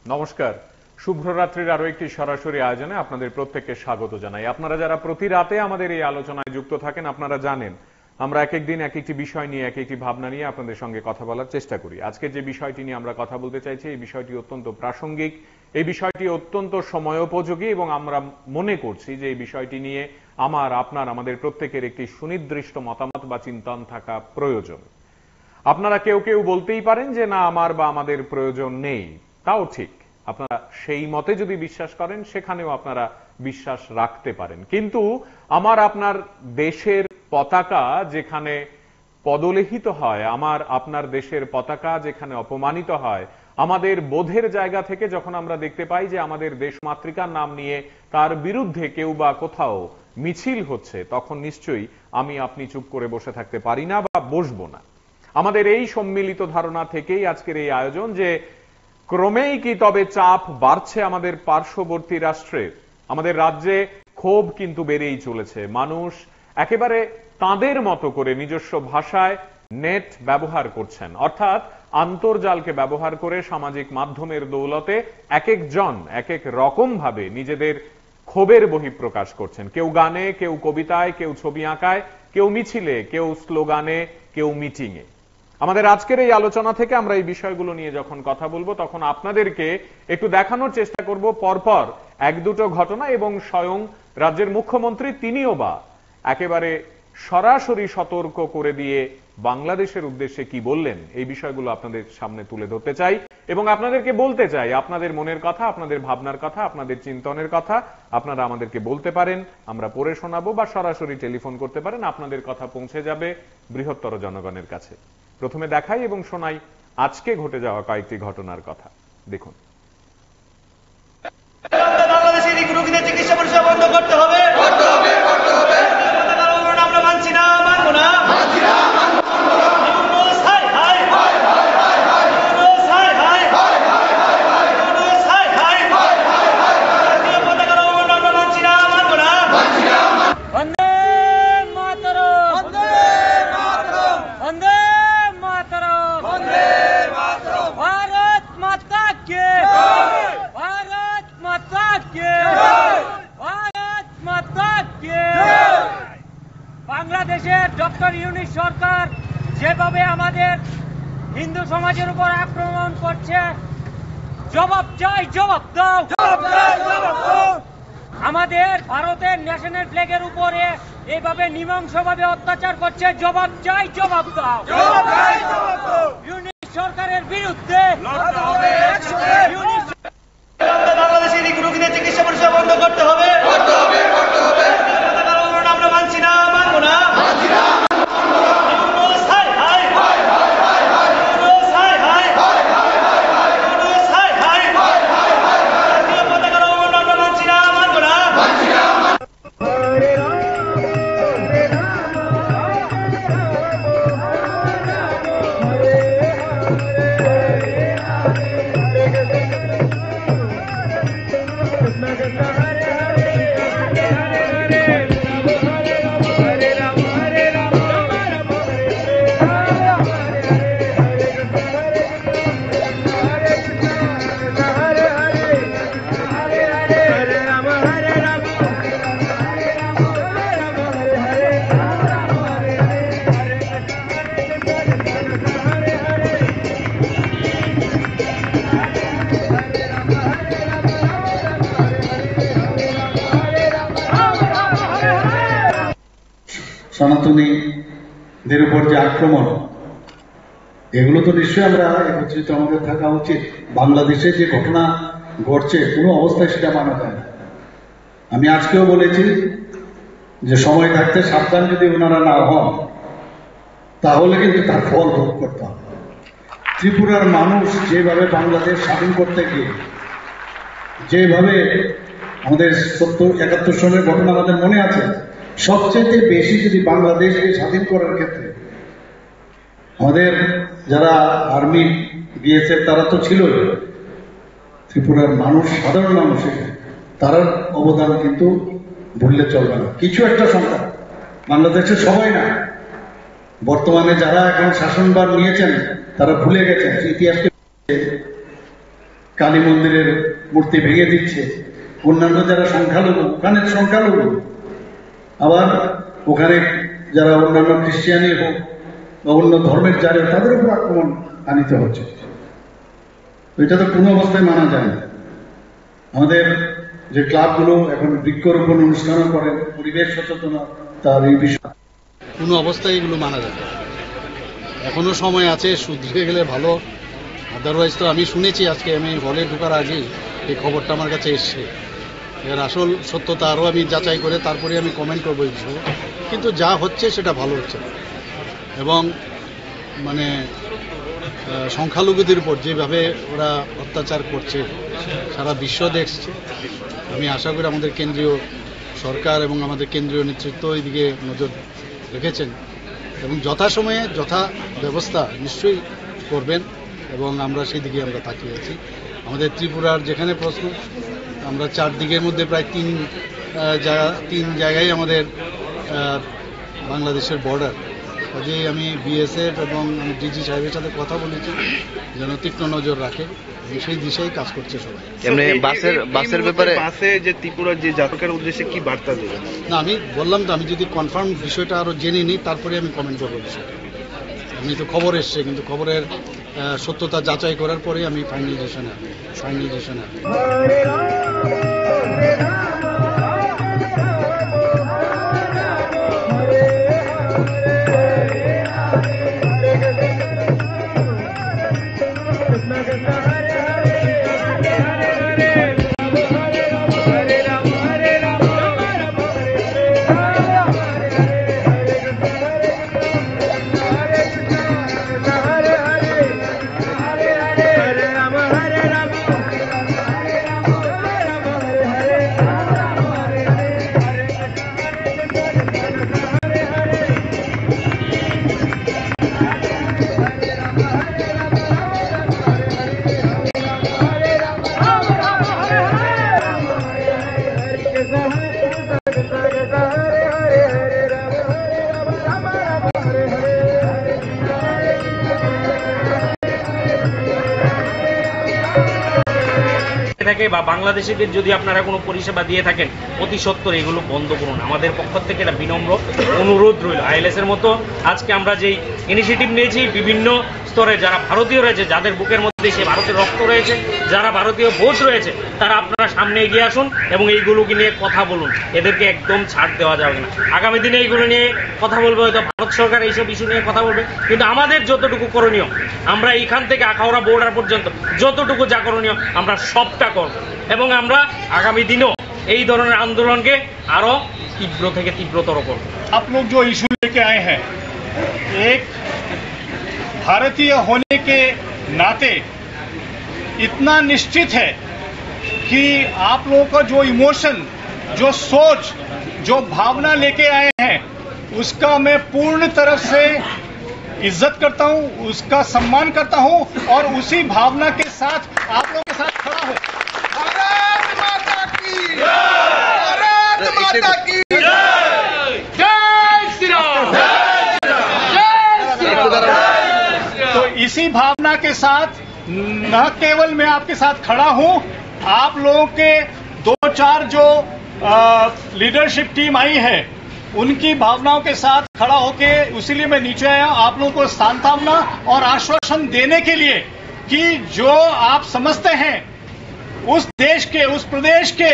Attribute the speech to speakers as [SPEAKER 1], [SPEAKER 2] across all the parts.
[SPEAKER 1] নমস্কার, শুভরাত্রির আরো একটি সরাসরি আয়োজনে আপনাদের প্রত্যেককে স্বাগত জানাই। আপনারা যারা প্রতি রাতে আমাদের এই আলোচনায় যুক্ত থাকেন, আপনারা জানেন আমরা এক এক দিন এক একটি বিষয় নিয়ে এক একটি ভাবনা নিয়ে আপনাদের সঙ্গে কথা বলার চেষ্টা করি। আজকে যে বিষয়টি নিয়ে আমরা কথা বলতে চাইছি, এই বিষয়টি অত্যন্ত প্রাসঙ্গিক, এই বিষয়টি অত্যন্ত সময়োপযোগী এবং আমরা মনে করছি যে এই বিষয়টি নিয়ে আমাদের প্রত্যেকের একটি সুনির্দিষ্ট মতামত বা চিন্তন থাকা প্রয়োজন। আপনারা কেউ কেউ বলতেই পারেন যে না, আমার বা আমাদের প্রয়োজন নেই, তাও ঠিক। আপনারা সেই মতে যদি বিশ্বাস করেন, সেখানেও আপনারা বিশ্বাস রাখতে পারেন, কিন্তু আমার আপনার দেশের পতাকা যেখানে পদলেখিত হয়, আমার আপনার দেশের পতাকা যেখানে অপমানিত হয়, আমাদের বোধের জায়গা থেকে যখন আমরা দেখতে পাই যে আমাদের দেশমাতৃকার নাম নিয়ে তার বিরুদ্ধে কেউ বা কোথাও মিছিল হচ্ছে, তখন নিশ্চয়ই আপনি চুপ করে বসে থাকতে পারি না বা বসবো না। আমাদের এই সম্মিলিত ধারণা থেকেই আজকের এই আয়োজন যে ক্রমেই কি তবে চাপ বাড়ছে আমাদের পার্শ্ববর্তী রাষ্ট্রে। আমাদের রাজ্যে ক্ষোভ কিন্তু বেড়েই চলেছে। মানুষ একেবারে তাদের মতো করে নিজস্ব ভাষায় নেট ব্যবহার করছেন, অর্থাৎ আন্তর্জালকে ব্যবহার করে সামাজিক মাধ্যমের দৌলতে এক একজন এক এক রকম ভাবে নিজেদের ক্ষোভের বহিঃপ্রকাশ করছেন। কেউ গানে, কেউ কবিতায়, কেউ ছবি আঁকায়, কেউ মিছিলে, কেউ স্লোগানে, কেউ মিটিংয়ে। আমাদের আজকের এই আলোচনা থেকে আমরা এই বিষয়গুলো নিয়ে যখন কথা বলবো, তখন আপনাদেরকে একটু দেখানোর চেষ্টা করব পরপর এক দুটো ঘটনা, এবং স্বয়ং রাজ্যের মুখ্যমন্ত্রী তিনিও বা একেবারে সরাসরি সতর্ক করে দিয়ে বাংলাদেশের উদ্দেশ্যে কি বললেন, এই বিষয়গুলো আপনাদের সামনে তুলে ধরতে চাই এবং আপনাদেরকে বলতে চাই আপনাদের মনের কথা, আপনাদের ভাবনার কথা, আপনাদের চিন্তনের কথা আপনারা আমাদেরকে বলতে পারেন, আমরা পড়ে শোনাবো, বা সরাসরি টেলিফোন করতে পারেন। আপনাদের কথা পৌঁছে যাবে বৃহত্তর জনগণের কাছে। প্রথমে দেখাই এবং শোনাই আজকে ঘটে যাওয়া কয়েকটি ঘটনার কথা। দেখুন।
[SPEAKER 2] বাংলাদেশের রোগীদের চিকিৎসা পরিষেবা বন্ধ করতে হবে। আমরা মানছি না, মানবো না।
[SPEAKER 3] বাংলাদেশের ডক্টর ইউনূস সরকার যেভাবে আমাদের হিন্দু সমাজের উপর আক্রমণ করছে, জবাব চাই, জবাব দাও। আমাদের ভারতের ন্যাশনাল ফ্ল্যাগের উপরে এইভাবে নৃশংসভাবে অত্যাচার করছে, জবাব চাই, জবাব দাও। ইউনূস সরকারের বিরুদ্ধে
[SPEAKER 2] বাংলাদেশের রোগীদের চিকিৎসা পরিষেবা বন্ধ করতে হবে। আমরা মানছি না, মানবো না।
[SPEAKER 4] সনাতনীদের উপর যে আক্রমণ, এগুলো তো নিশ্চয়ই আমরা একত্রিত আমাদের থাকা উচিত। বাংলাদেশে যে ঘটনা ঘটছে, কোনো অবস্থায় সেটা মানা যায় না। আমি আজকেও বলেছি যে সময় থাকতে সাবধান যদি ওনারা না হন, তাহলে কিন্তু তার ফল ভোগ করতে হবে। ত্রিপুরার মানুষ যেভাবে বাংলাদেশ স্বাধীন করতে গিয়ে যেভাবে আমাদের 70-71 সালের ঘটনা আমাদের মনে আছে, সবচেয়ে বেশি যদি বাংলাদেশকে স্বাধীন করার ক্ষেত্রে আমাদের যারা আর্মি, বিএসএফ, তারা তো ছিলই, ত্রিপুরার মানুষ, সাধারণ মানুষ, তার অবদান কিন্তু ভুললে চলবে না। কিছু একটা সংখ্যা, বাংলাদেশের সবাই না, বর্তমানে যারা এখন শাসনভার নিয়েছেন তারা ভুলে গেছেন ইতিহাসকে। কালী মন্দিরের মূর্তি ভেঙে দিচ্ছে, অন্যান্য যারা সংখ্যালঘু ওখানে সংখ্যালঘু, আবার ওখানে যারা অন্যান্য খ্রিস্টানি হোক বা অন্য ধর্মের যারা তাদের উপর আক্রমণ আনিত হচ্ছে। এটা তো কোনো অবস্থায় মানা যায় না। আমাদের যে ক্লাবগুলো এখন বৃক্ষরোপণ অনুষ্ঠানও করেন, পরিবেশ সচেতনতার এই বিষয়
[SPEAKER 5] কোনো অবস্থায় এগুলো মানা যায় না। এখনো সময় আছে, শুধরে গেলে ভালো। আদারওয়াইজ তো আমি শুনেছি, আজকে আমি হলে ঢোকার আগেই এই খবরটা আমার কাছে এসছে। এর আসল সত্যতা আরও আমি যাচাই করে তারপরে আমি কমেন্ট করবো এই বিষয়ে। কিন্তু যা হচ্ছে সেটা ভালো হচ্ছে এবং মানে সংখ্যালঘুদের উপর যেভাবে ওরা অত্যাচার করছে সারা বিশ্ব দেখছে। আমি আশা করি আমাদের কেন্দ্রীয় সরকার এবং আমাদের কেন্দ্রীয় নেতৃত্ব এদিকে নজর রেখেছেন এবং যথাসময়ে যথা ব্যবস্থা নিশ্চয়ই করবেন এবং আমরা সেই দিকে আমরা তাকিয়ে আছি। আমাদের ত্রিপুরার যেখানে প্রশ্ন, আমরা 4 দিকের মধ্যে প্রায় 3 জায়গায় আমাদের বাংলাদেশের বর্ডার। কাজেই আমি বিএসএফ এবং ডিজি সাহেবের সাথে কথা বলেছি যেন তীক্ষ্ণ নজর রাখে এবং সেই দিশেই কাজ করছে সবাই।
[SPEAKER 6] এমনি বাসের ব্যাপারে বাসে যে ত্রিপুরার যে যাত্রার উদ্দেশ্যে কি বার্তা দেবেন?
[SPEAKER 5] না, আমি বললাম তো, আমি যদি কনফার্ম বিষয়টা আরো জেনে নিই তারপরে আমি কমেন্ট করবো বিষয়টা। এমনি তো খবর এসছে, কিন্তু খবরের সত্যতা যাচাই করার পরে আমি ফাইনালাইজেশন
[SPEAKER 7] থাকে বা বাংলাদেশিদের যদি আপনারা কোনো পরিষেবা দিয়ে থাকেন অতি সত্বর এগুলো বন্ধ করুন। আমাদের পক্ষ থেকে এটা বিনম্র অনুরোধ রইল। আইএলএস-এর মতো আজকে আমরা যেই ইনিশিয়েটিভ নিয়েছি, বিভিন্ন স্তরে যারা ভারতীয় রয়েছে, যাদের বুকের মধ্যে সে ভারতের রক্ত রয়েছে, যারা ভারতীয় বোধ রয়েছে, তারা আপনারা সামনে এগিয়ে আসুন এবং এইগুলোকে নিয়ে কথা বলুন। এদেরকে একদম ছাড় দেওয়া যাবে না। আগামী দিনে এইগুলো নিয়ে কথা বলবে, হয়তো ভারত সরকার এইসব ইস্যু নিয়ে কথা বলবে, কিন্তু আমাদের যতটুকু করণীয়, আমরা এইখান থেকে আখাউড়া বর্ডার পর্যন্ত যতটুকু যা করণীয় আমরা সবটা করব এবং আমরা আগামী দিনেও এই ধরনের আন্দোলনকে আরো তীব্র থেকে তীব্রতর করব।
[SPEAKER 8] आप लोग जो इशू लेके आए हैं, एक भारतीय होने के नाते इतना निश्चित है कि आप लोगों का जो इमोशन, जो सोच, जो भावना लेके आए हैं, उसका मैं पूर्ण तरह से इज्जत करता हूं, उसका सम्मान करता हूं और उसी भावना के साथ आप लोगों के साथ खड़ा हूं। भारत माता की भारत माता की जय श्री राम। तो इसी भावना के साथ न केवल मैं आपके साथ खड़ा हूं, आप लोगों के 2-4 जो लीडरशिप टीम आई है उनकी भावनाओं के साथ खड़ा होके इसीलिए मैं नीचे आया आप लोगों को सांत्वना और आश्वासन देने के लिए कि जो आप समझते हैं उस देश के, उस प्रदेश के,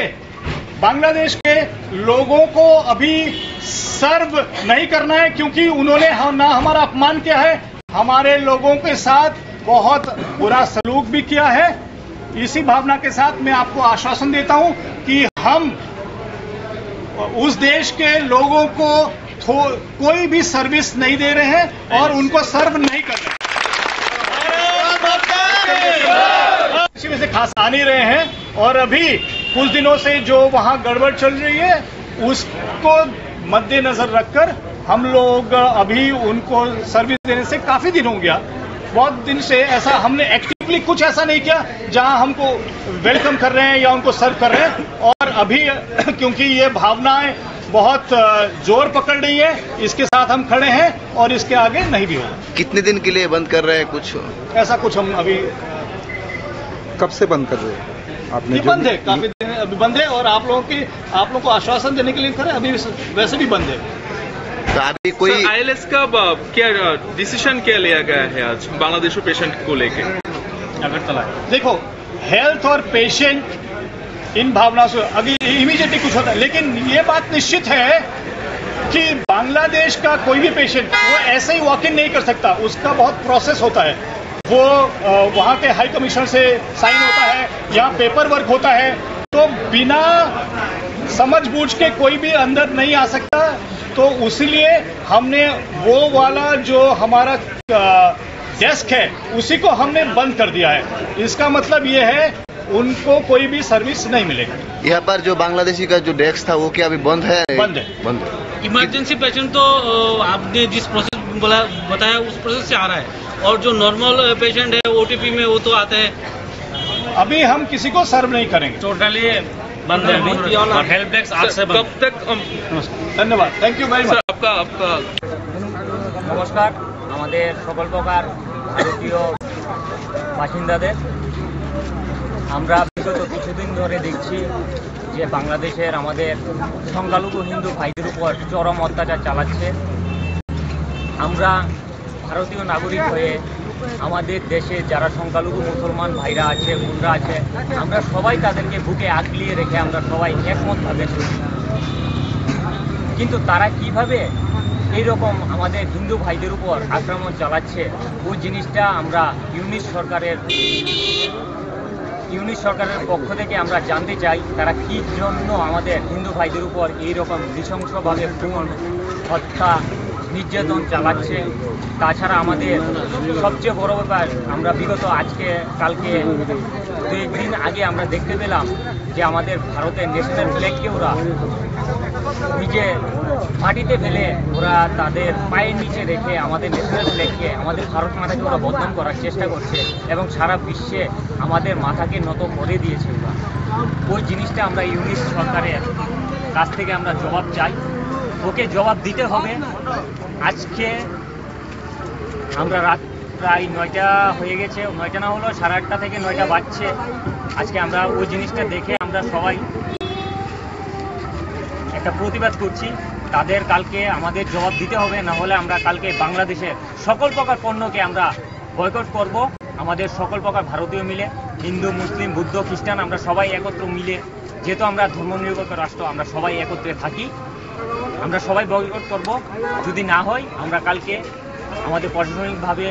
[SPEAKER 8] बांग्लादेश के लोगों को अभी सर्व नहीं करना है, क्योंकि उन्होंने ना हमारा अपमान किया है, हमारे लोगों के साथ बहुत बुरा सलूक भी किया है। इसी भावना के साथ मैं आपको आश्वासन देता हूं कि हम उस देश के लोगों को कोई भी सर्विस नहीं दे रहे हैं और उनको सर्व नहीं कर रहे। इसी वजह से खास आ नहीं रहे हैं और अभी कुछ दिनों से जो वहां गड़बड़ चल रही है उसको मद्देनजर रखकर हम लोग अभी उनको सर्विस देने से काफी दिन हो गया, बहुत दिन से ऐसा हमने एक्टिवली कुछ ऐसा नहीं किया जहां हमको वेलकम कर रहे हैं या उनको सर्व कर रहे हैं। और अभी क्योंकि ये भावनाएं बहुत जोर पकड़ रही है, इसके साथ हम खड़े हैं और इसके आगे नहीं भी होगा।
[SPEAKER 6] कितने दिन के लिए बंद कर रहे हैं? कुछ
[SPEAKER 8] ऐसा कुछ हम अभी
[SPEAKER 9] कब से बंद कर रहे हैं आपने?
[SPEAKER 8] ये बंद है, काफी दिन अभी बंद है और आप लोगों को आश्वासन देने के लिए करे, अभी वैसे भी बंद है।
[SPEAKER 6] तो अभी कोई
[SPEAKER 10] आईएलएस का क्या डिसीजन क्या लिया गया है आज बांग्लादेशी पेशेंट को लेके?
[SPEAKER 8] अगरतला देखो, हेल्थ और पेशेंट इन भावना से अभी इमीडिएटली कुछ होता है, लेकिन ये बात निश्चित है कि बांग्लादेश का कोई भी पेशेंट वो ऐसे ही वॉक इन नहीं कर सकता, उसका बहुत प्रोसेस होता है। वो वहाँ के हाई कमिश्नर से साइन होता है, यहाँ पेपर वर्क होता है, तो बिना समझ बूझ के कोई भी अंदर नहीं आ सकता। तो उसीलिए हमने वो वाला जो हमारा डेस्क है उसी को हमने बंद कर दिया है। इसका मतलब ये है उनको कोई भी सर्विस नहीं मिलेगी।
[SPEAKER 6] यहाँ पर जो बांग्लादेशी का जो डेस्क था वो क्या अभी बंद है?
[SPEAKER 8] बंद है,
[SPEAKER 6] बंद है।
[SPEAKER 11] इमरजेंसी पेशेंट तो आपने जिस प्रोसेस बताया उस प्रोसेस से आ रहा है, और जो नॉर्मल पेशेंट है ओटीपी में वो तो आते हैं।
[SPEAKER 8] अभी हम किसी को सर्व नहीं करेंगे,
[SPEAKER 7] टोटली बंद है और हेल्प डेस्क आज से बंद।
[SPEAKER 10] कब तक?
[SPEAKER 8] धन्यवाद, थैंक यू वेरी मच।
[SPEAKER 10] आपका
[SPEAKER 3] নমস্কার আমাদের সকল প্রকার ভারতীয় বাসিন্দাদের, আমরা বিগত কিছুদিন ধরে দেখছি যে বাংলাদেশের আমাদের সংখ্যালঘু হিন্দু ভাইদের উপর চরম অত্যাচার চালাচ্ছে। আমরা ভারতীয় নাগরিক হয়ে আমাদের দেশে যারা সংখ্যালঘু মুসলমান ভাইরা আছে, বোনরা আছে, আমরা সবাই তাদেরকে বুকে আগলিয়ে রেখে আমরা সবাই একমতভাবে চলি। কিন্তু তারা কিভাবে এইরকম আমাদের হিন্দু ভাইদের উপর আক্রমণ চালাচ্ছে, ওই জিনিসটা আমরা ইউনিট সরকারের পক্ষ থেকে আমরা জানতে চাই তারা কী জন্য আমাদের হিন্দু ভাইদের উপর এইরকম নৃশংসভাবে খুন, হত্যা, নির্যাতন চালাচ্ছে। তাছাড়া আমাদের সবচেয়ে বড় ব্যাপার, আমরা বিগত কালকে 2 দিন আগে আমরা দেখতে পেলাম যে আমাদের ভারতের ন্যাশনাল ফ্ল্যাগকে ওরা নিজে মাটিতে ফেলে ওরা তাদের পায়ের নিচে রেখে আমাদের ন্যাশনাল ফ্ল্যাগকে, আমাদের ভারত মাতাকে ওরা বদনাম করার চেষ্টা করছে এবং সারা বিশ্বে আমাদের মাথাকে নত করে দিয়েছে ওরা। ওই জিনিসটা আমরা ইউনিট সরকারের কাছ থেকে আমরা জবাব চাই, ওকে জবাব দিতে হবে। আজকে আমরা রাত প্রায় 9টা হয়ে গেছে, 9টা না হলেও 8:30 থেকে 9টা বাজছে। আজকে আমরা ওই জিনিসটা দেখে আমরা সবাই একটা প্রতিবাদ করছি। তাদের কালকে আমাদের জবাব দিতে হবে, না হলে আমরা কালকে বাংলাদেশের সকল প্রকার পণ্যকে আমরা বয়কট করব। আমাদের সকল প্রকার ভারতীয় মিলে, হিন্দু, মুসলিম, বুদ্ধ, খ্রিস্টান, আমরা সবাই একত্র মিলে, যেহেতু আমরা ধর্মনিরপেক্ষ রাষ্ট্র, আমরা সবাই একত্রে থাকি, আমরা সবাই বয়কট করব। যদি না হয় আমরা কালকে আমাদের প্রশাসনিকভাবে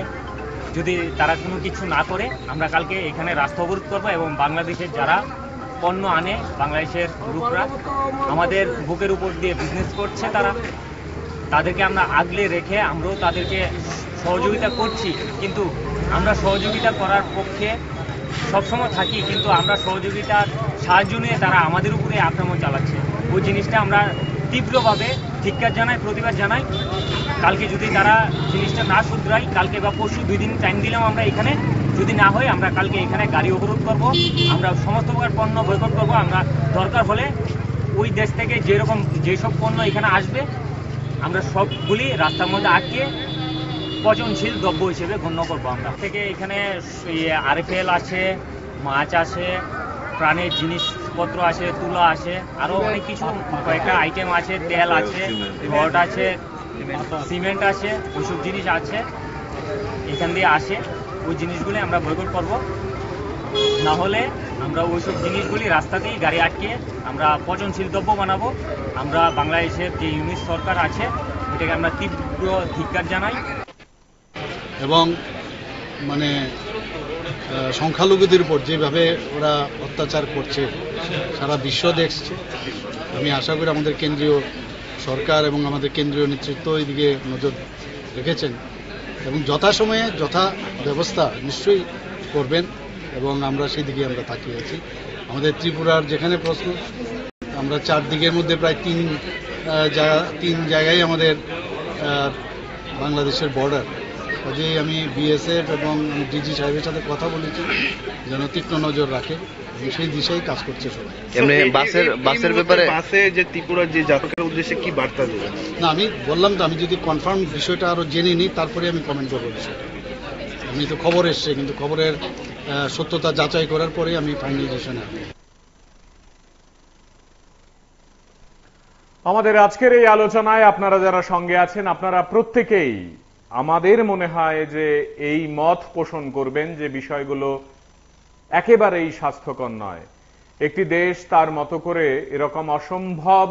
[SPEAKER 3] যদি তারা কোনো কিছু না করে আমরা কালকে এখানে রাস্তা অবরোধ করবো এবং বাংলাদেশের যারা পণ্য আনে, বাংলাদেশের গ্রুপরা আমাদের বুকের উপর দিয়ে বিজনেস করছে, তাদেরকে আমরা আগলে রেখে আমরাও তাদেরকে সহযোগিতা করছি। কিন্তু আমরা সহযোগিতা করার পক্ষে সবসময় থাকি, কিন্তু আমরা সহযোগিতার সাহায্য নিয়ে তারা আমাদের উপরে আক্রমণ চালাচ্ছে। ওই জিনিসটা আমরা তীব্রভাবে ধিক্কার জানাই, প্রতিবাদ জানাই। কালকে যদি তারা জিনিসটা না শুধরাই, কালকে বা পরশু 2 দিন টাইম দিলাম আমরা এখানে, যদি না হয় আমরা কালকে এখানে গাড়ি অবরোধ করব, আমরা সমস্ত প্রকার পণ্য বয়কট করব। আমরা দরকার হলে ওই দেশ থেকে যেসব পণ্য এখানে আসবে আমরা সবগুলি রাস্তার মধ্যে আটকে পচনশীল দ্রব্য হিসেবে গণ্য করবো। আমরা থেকে এখানে আরএফএল আছে, মাছ আছে, প্রাণের জিনিসপত্র আছে, তুলা আছে, আরও অনেক কিছু কয়েকটা আইটেম আছে, তেল আছে, রড আছে, সিমেন্ট আছে, ওইসব জিনিস আছে এখান দিয়ে আসে। ওই জিনিসগুলি আমরা বয়কট করব, না হলে আমরা ওইসব জিনিসগুলি রাস্তাতেই গাড়ি আটকে আমরা পচনশীল দ্রব্য বানাবো। আমরা বাংলাদেশের যে ইউনিট সরকার আছে এটাকে আমরা তীব্র ধিক্কার জানাই।
[SPEAKER 5] এবং মানে সংখ্যালঘুদের উপর যেভাবে ওরা অত্যাচার করছে সারা বিশ্ব দেখছে। আমি আশা করি আমাদের কেন্দ্রীয় সরকার এবং আমাদের কেন্দ্রীয় নেতৃত্ব এদিকে নজর রেখেছেন এবং যথাসময়ে যথা ব্যবস্থা নিশ্চয়ই করবেন এবং আমরা সেই দিকে আমরা তাকিয়ে আছি। আমাদের ত্রিপুরার যেখানে প্রশ্ন, আমরা 4 দিকের মধ্যে প্রায় 3 জায়গায় আমাদের বাংলাদেশের বর্ডার। কাজেই আমি বিএসএফ এবং ডিজি সাহেবের সাথে কথা বলেছি যেন তীক্ষ্ণ নজর রাখে এবং সেই দিশেই কাজ করছে সবাই।
[SPEAKER 6] এমনি বাসের ব্যাপারে বাসে যে ত্রিপুরার যে যাত্রার উদ্দেশ্যে কি বার্তা দেবেন?
[SPEAKER 5] না, আমি বললাম তো, আমি যদি কনফার্ম বিষয়টা আরো জেনে নিই তারপরে আমি কমেন্ট করবো বিষয়টা। আমি তো খবর এসছে, কিন্তু খবরের সত্যতা যাচাই করার পরে আমি ফাইনাল ডিসিশন আসবো।
[SPEAKER 1] আমাদের আজকের এই আলোচনায় আপনারা যারা সঙ্গে আছেন, আপনারা প্রত্যেকেই আমাদের মনে হয় যে এই মত পোষণ করবেন যে বিষয়গুলো একেবারেই স্বাস্থ্যকর নয়। একটি দেশ তার মতো করে এরকম অসম্ভব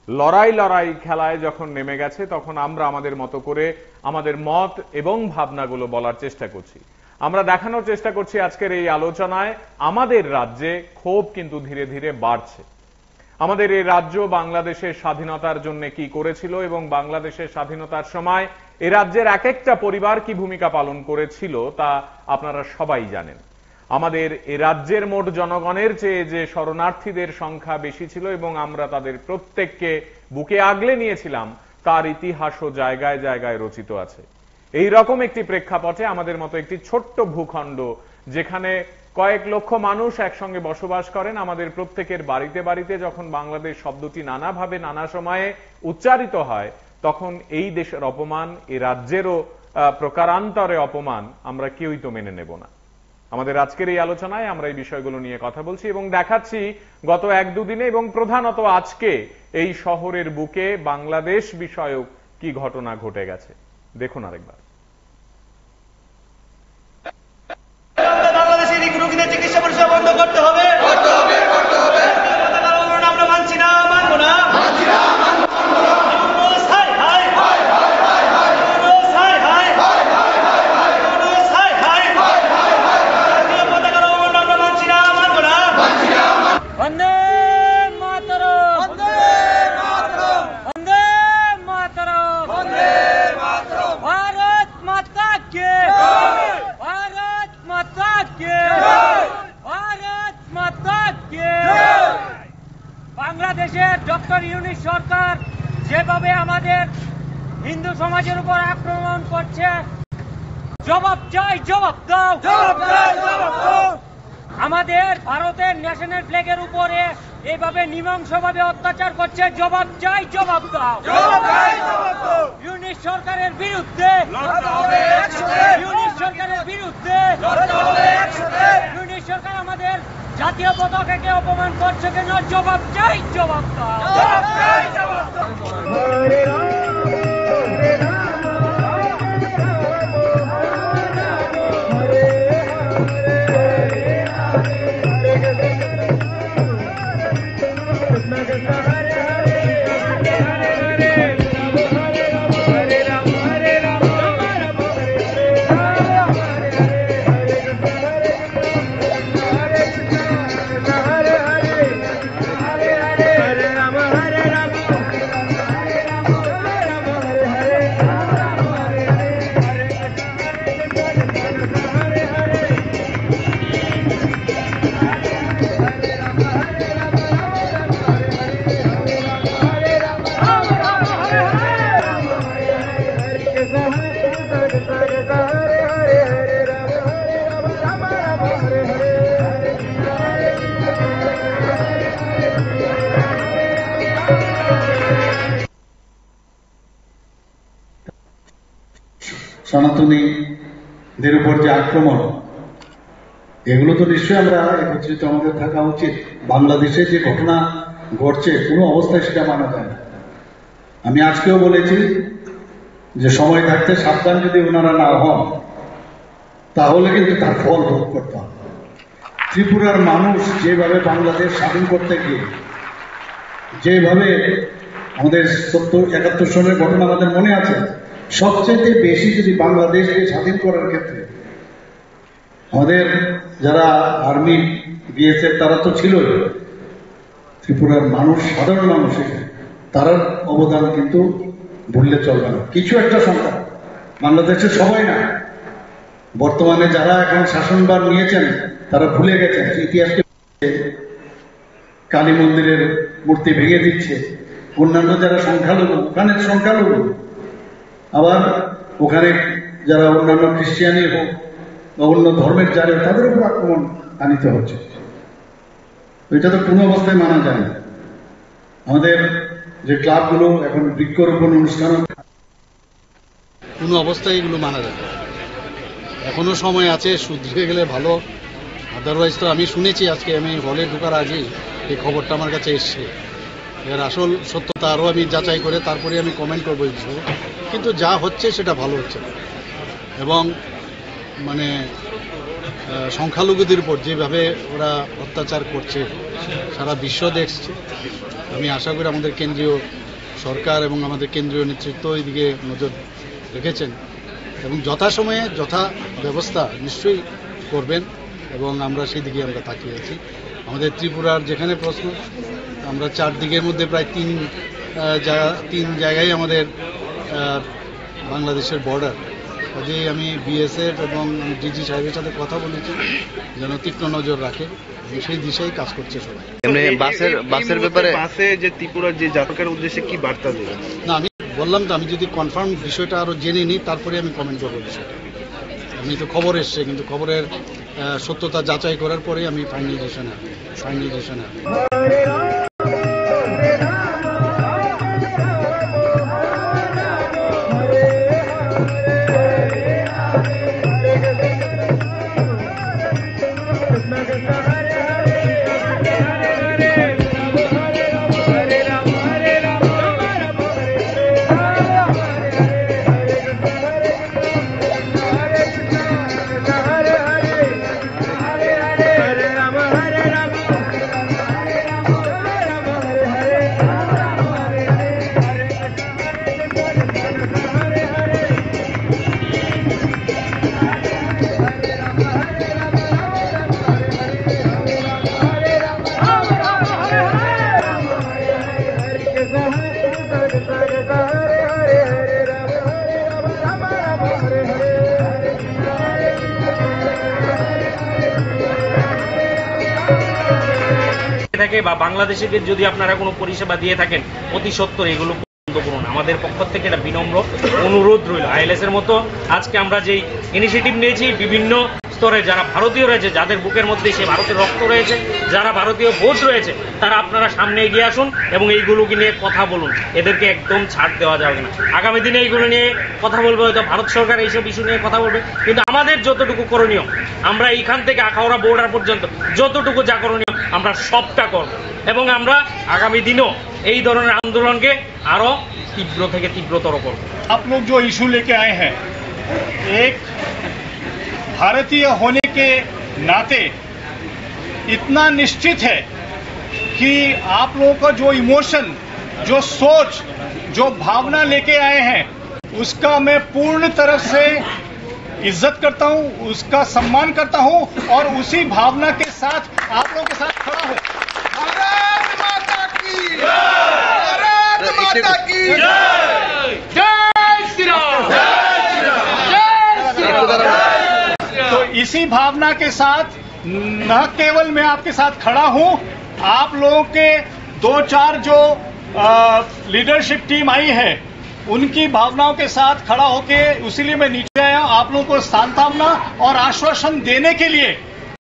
[SPEAKER 1] লড়াই খেলায় যখন নেমে গেছে, তখন আমরা আমাদের মতো করে আমাদের মত এবং ভাবনাগুলো বলার চেষ্টা করছি। আমরা দেখানোর চেষ্টা করছি আজকের এই আলোচনায় আমাদের রাজ্যে ক্ষোভ কিন্তু ধীরে ধীরে বাড়ছে। আমাদের এই রাজ্য বাংলাদেশের স্বাধীনতার জন্য কি করেছিল এবং বাংলাদেশের স্বাধীনতার সময় এ রাজ্যের এক একটা পরিবার কি ভূমিকা পালন করেছিল তা আপনারা সবাই জানেন। আমাদের এ রাজ্যের মোট জনগণের চেয়ে যে শরণার্থীদের সংখ্যা বেশি ছিল এবং আমরা তাদের প্রত্যেককে বুকে আগলে নিয়েছিলাম, তার ইতিহাসও জায়গায় জায়গায় রচিত আছে। এই রকম একটি প্রেক্ষাপটে আমাদের মতো একটি ছোট্ট ভূখণ্ড, যেখানে কয়েক লক্ষ মানুষ একসঙ্গে বসবাস করেন, আমাদের প্রত্যেকের বাড়িতে বাড়িতে যখন বাংলাদেশ শব্দটি নানাভাবে নানা সময়ে উচ্চারিত হয়, তখন এই দেশের অপমান, এই রাজ্যেরও প্রকারান্তরে অপমান আমরা কেউই তো মেনে নেব না। আমাদের আজকের এই আলোচনায় আমরা এই বিষয়গুলো নিয়ে কথা বলছি এবং দেখাচ্ছি গত 1-2 দিনে এবং প্রধানত আজকে এই শহরের বুকে বাংলাদেশ বিষয়ক কি ঘটনা ঘটে গেছে দেখুন আরেকবার।
[SPEAKER 2] বাংলাদেশের রোগীদের চিকিৎসা পরিষেবা বন্ধ করতে হবে। আমরা মানছি না, মানবো না।
[SPEAKER 3] বাংলাদেশের ডক্টর ইউনূস সরকার যেভাবে আমাদের হিন্দু সমাজের উপর আক্রমণ করছে, জবাব চাই, জবাব দাও। আমাদের ভারতের ন্যাশনাল ফ্ল্যাগের উপরে এইভাবে নৃশংসভাবে অত্যাচার করছে, জবাব চাই, জবাব দাও। ইউনূস সরকারের বিরুদ্ধে, ইউনূস সরকারের বিরুদ্ধে, ইউনূস সরকার আমাদের জাতীয় পতাকাকে অপমান করছে কেন, জবাব চাই, জবাব দাও।
[SPEAKER 4] সনাতনীদের উপর যে আক্রমণ, এগুলো তো নিশ্চয়ই আমরা একত্রিত আমাদের থাকা উচিত। বাংলাদেশে যে ঘটনা ঘটছে কোনো অবস্থায় সেটা মানা যায় না। আমি আজকেও বলেছি যে সময় থাকতে সাবধান যদি ওনারা না হন, তাহলে কিন্তু তার ফল ভোগ করতে হবে। ত্রিপুরার মানুষ যেভাবে বাংলাদেশ স্বাধীন করতে গিয়ে যেভাবে আমাদের 70-71 সনের ঘটনা আমাদের মনে আছে, সবচেয়ে বেশি যদি বাংলাদেশকে স্বাধীন করার ক্ষেত্রে আমাদের যারা আর্মি, বিএসএফ তারা তো ছিলই, ত্রিপুরার মানুষ, সাধারণ মানুষ, তার অবদান কিন্তু ভুললে চলবে না। কিছু একটা সংখ্যা, বাংলাদেশের সবাই না, বর্তমানে যারা এখন শাসনভার নিয়েছেন তারা ভুলে গেছেন ইতিহাসকে। কালী মন্দিরের মূর্তি ভেঙে দিচ্ছে, অন্যান্য যারা সংখ্যালঘু, ওখানে সংখ্যালঘু, আবার ওখানে যারা অন্যান্য খ্রিস্টিয়ানি হোক বা অন্য ধর্মের যারা, তাদের উপর আক্রমণ আনিতে হচ্ছে। এটা তো কোনো অবস্থায় মানা যায় না। আমাদের যে ক্লাবগুলো এখন বৃক্ষরোপণ অনুষ্ঠান,
[SPEAKER 5] কোনো অবস্থায় এগুলো মানা যায় না। এখনো সময় আছে, শুধরে গেলে ভালো। আদারওয়াইজ তো আমি শুনেছি, আজকে আমি হলে ঢোকার আগেই এই খবরটা আমার কাছে এসছে। এর আসল সত্যতা আরও আমি যাচাই করে তারপরে আমি কমেন্ট করবো এই বিষয়ে। কিন্তু যা হচ্ছে সেটা ভালো হচ্ছে না, এবং মানে সংখ্যালঘুদের উপর যেভাবে ওরা অত্যাচার করছে সারা বিশ্ব দেখছে। আমি আশা করি আমাদের কেন্দ্রীয় সরকার এবং আমাদের কেন্দ্রীয় নেতৃত্ব এদিকে নজর রেখেছেন এবং যথাসময়ে যথা ব্যবস্থা নিশ্চয়ই করবেন, এবং আমরা সেই দিকে আমরা তাকিয়ে আছি। আমাদের ত্রিপুরার যেখানে প্রশ্ন, আমরা 4 দিকের মধ্যে প্রায় 3 জায়গায় আমাদের বাংলাদেশের বর্ডার। কাজেই আমি বিএসএফ এবং ডিজি সাহেবের সাথে কথা বলেছি যেন তীক্ষ্ণ নজর রাখে, সেই দিশেই কাজ করছে সবাই।
[SPEAKER 6] বাসের ব্যাপারে বাসে যে ত্রিপুরার যে যাত্রীর উদ্দেশ্যে কি বার্তা দেবেন?
[SPEAKER 5] না, আমি বললাম তো, আমি যদি কনফার্ম বিষয়টা আরো জেনে নিই তারপরে আমি কমেন্ট করবো বিষয়টা। আমি তো খবর এসছে, কিন্তু খবরের সত্যতা যাচাই করার পরে আমি ফাইনালাইজেশনে
[SPEAKER 7] থাকে বা বাংলাদেশিদের যদি আপনারা কোনো পরিষেবা দিয়ে থাকেন অতি সত্বর এগুলো বন্ধ করুন। আমাদের পক্ষ থেকে এটা বিনম্র অনুরোধ রইল। আইএলএস এর মতো আজকে আমরা যেই ইনিশিয়েটিভ নিয়েছি, বিভিন্ন স্তরে যারা ভারতীয় রয়েছে, যাদের বুকের মধ্যে সে ভারতের রক্ত রয়েছে, যারা ভারতীয় ভোট রয়েছে, তারা আপনারা সামনে এগিয়ে আসুন এবং এইগুলোকে নিয়ে কথা বলুন। এদেরকে একদম ছাড় দেওয়া যাবে না। আগামী দিনে এইগুলো নিয়ে কথা বলবে, হয়তো ভারত সরকার এইসব ইস্যু নিয়ে কথা বলবে, কিন্তু আমাদের যতটুকু করণীয়, আমরা এইখান থেকে আখাউড়া বর্ডার পর্যন্ত যতটুকু যা করণীয় আমরা সবটা করব, এবং আমরা আগামী দিনও এই ধরনের আন্দোলনকে আরো তীব্র থেকে তীব্রতর করব।
[SPEAKER 8] आप लोग जो इशू लेके आए हैं, एक भारतीय होने के नाते इतना निश्चित है कि आप लोगों का जो इमोशन, जो सोच, जो भावना लेके आए हैं, उसका मैं पूर्ण तरह से इज्जत करता हूं, उसका सम्मान करता हूं और उसी भावना के साथ आप लोगों के साथ खड़ा हूं। भारत माता की जय! भारत माता की जय! जय श्री राम! तो इसी भावना के साथ न केवल मैं आपके साथ खड़ा हूं, आप लोगों के 2-4 जो लीडरशिप टीम आई है उनकी भावनाओं के साथ खड़ा होके इसीलिए मैं नीचे आया, आप लोगों को सांत्वना और आश्वासन देने के लिए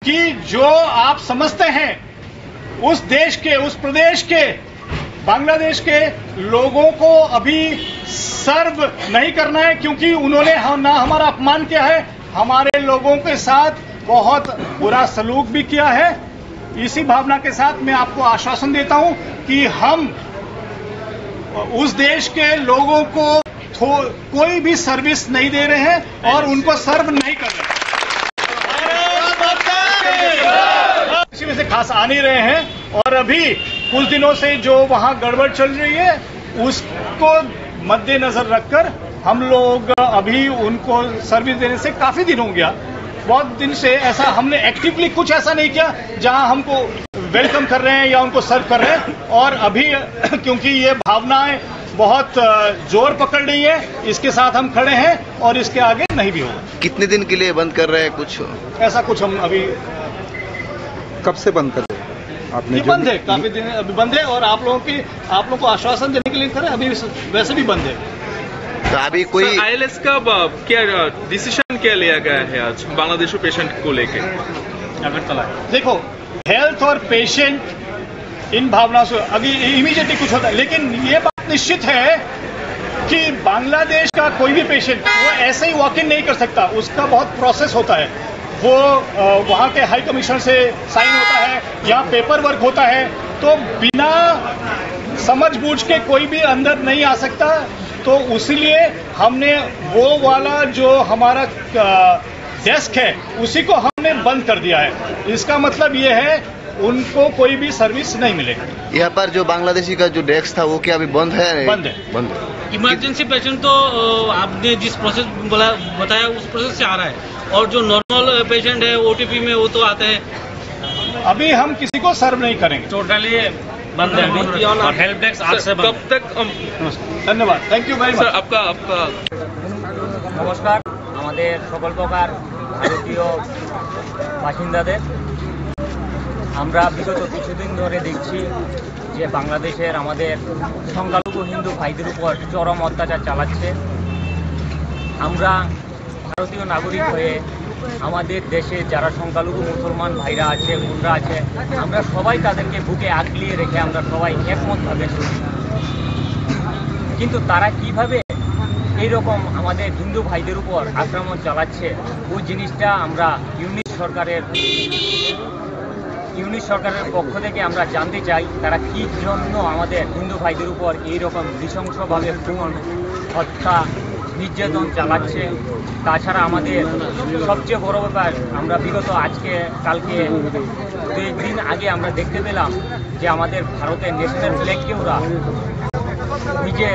[SPEAKER 8] कि जो आप समझते हैं उस देश के, उस प्रदेश के, बांग्लादेश के लोगों को अभी सर्व नहीं करना है, क्योंकि उन्होंने ना हमारा अपमान किया है, हमारे लोगों के साथ बहुत बुरा सलूक भी किया है। इसी भावना के साथ मैं आपको आश्वासन देता हूं कि हम उस देश के लोगों को कोई भी सर्विस नहीं दे रहे हैं और उनको सर्व नहीं कर रहे हैं। किसी में से खास आ नहीं रहे हैं, और अभी कुछ दिनों से जो वहां गड़बड़ चल रही है उसको मद्देनजर रखकर हम लोग अभी उनको सर्विस देने से काफी दिन हो गया, बहुत दिन से ऐसा हमने एक्टिवली कुछ ऐसा नहीं किया जहां हमको वेलकम कर रहे हैं या उनको सर्व कर रहे हैं। और अभी क्योंकि ये भावनाएं बहुत जोर पकड़ रही है, इसके साथ हम खड़े हैं और इसके आगे नहीं भी होगा।
[SPEAKER 6] कितने दिन के लिए बंद कर रहे हैं? कुछ
[SPEAKER 8] ऐसा कुछ हम अभी
[SPEAKER 9] कब से बंद कर रहे हैं आपने?
[SPEAKER 8] बंद है, काफी दिन अभी बंद है, और आप लोगों को आश्वासन देने के लिए करें, अभी वैसे भी बंद है।
[SPEAKER 6] तो अभी कोई
[SPEAKER 10] आईएलएस का क्या डिसीजन क्या लिया गया है आज बांग्लादेशी पेशेंट को लेके?
[SPEAKER 8] देखो, हेल्थ और पेशेंट इन भावना से अभी इमीडिएटली कुछ होता है, लेकिन ये बात निश्चित है कि बांग्लादेश का कोई भी पेशेंट वो ऐसे ही वॉक इन नहीं कर सकता, उसका बहुत प्रोसेस होता है। वो वहाँ के हाई कमीशन से साइन होता है, यहाँ पेपर वर्क होता है, तो बिना समझबूझ के कोई भी अंदर नहीं आ सकता। तो उसीलिए हमने वो वाला जो हमारा डेस्क है उसी को हमने बंद कर दिया है। इसका मतलब ये है उनको कोई भी सर्विस नहीं मिलेगा।
[SPEAKER 6] यहाँ पर जो बांग्लादेशी का जो डेस्क था वो क्या अभी बंद है?
[SPEAKER 8] बंद है।
[SPEAKER 6] बंद है।
[SPEAKER 11] इमरजेंसी पेशेंट तो आपने जिस प्रोसेस बताया उस प्रोसेस से आ रहा है, और जो नॉर्मल पेशेंट है ओटीपी में वो तो आते हैं।
[SPEAKER 8] अभी हम किसी को सर्व नहीं करेंगे,
[SPEAKER 3] टोटली बंद है और हेल्प डेस्क आज से
[SPEAKER 10] कब तक?
[SPEAKER 8] धन्यवाद, थैंक यू वेरी मच।
[SPEAKER 10] आपका
[SPEAKER 3] নমস্কার আমাদের সকল প্রকার ভারতীয় বাসিন্দাদের, আমরা বিগত কিছুদিন ধরে দেখছি যে বাংলাদেশের আমাদের সংখ্যালঘু হিন্দু ভাইদের উপর চরম অত্যাচার চালাচ্ছে। আমরা ভারতীয় নাগরিক হয়ে আমাদের দেশে যারা সংখ্যালঘু মুসলমান ভাইরা আছে, বোনরা আছে, আমরা সবাই তাদেরকে বুকে আগলিয়ে রেখে আমরা সবাই একমতভাবে চলি। কিন্তু তারা কিভাবে এইরকম আমাদের হিন্দু ভাইদের উপর আক্রমণ চালাচ্ছে, ওই জিনিসটা আমরা ইউনিট সরকারের পক্ষ থেকে আমরা জানতে চাই তারা কি জন্য আমাদের হিন্দু ভাইদের উপর এইরকম নৃশংসভাবে খুন, হত্যা, নির্যাতন চালাচ্ছে। তাছাড়া আমাদের সবচেয়ে বড় ব্যাপার, আমরা বিগত কালকে 2 দিন আগে আমরা দেখতে পেলাম যে আমাদের ভারতের ন্যাশনাল ফ্ল্যাগকে ওরা নিজে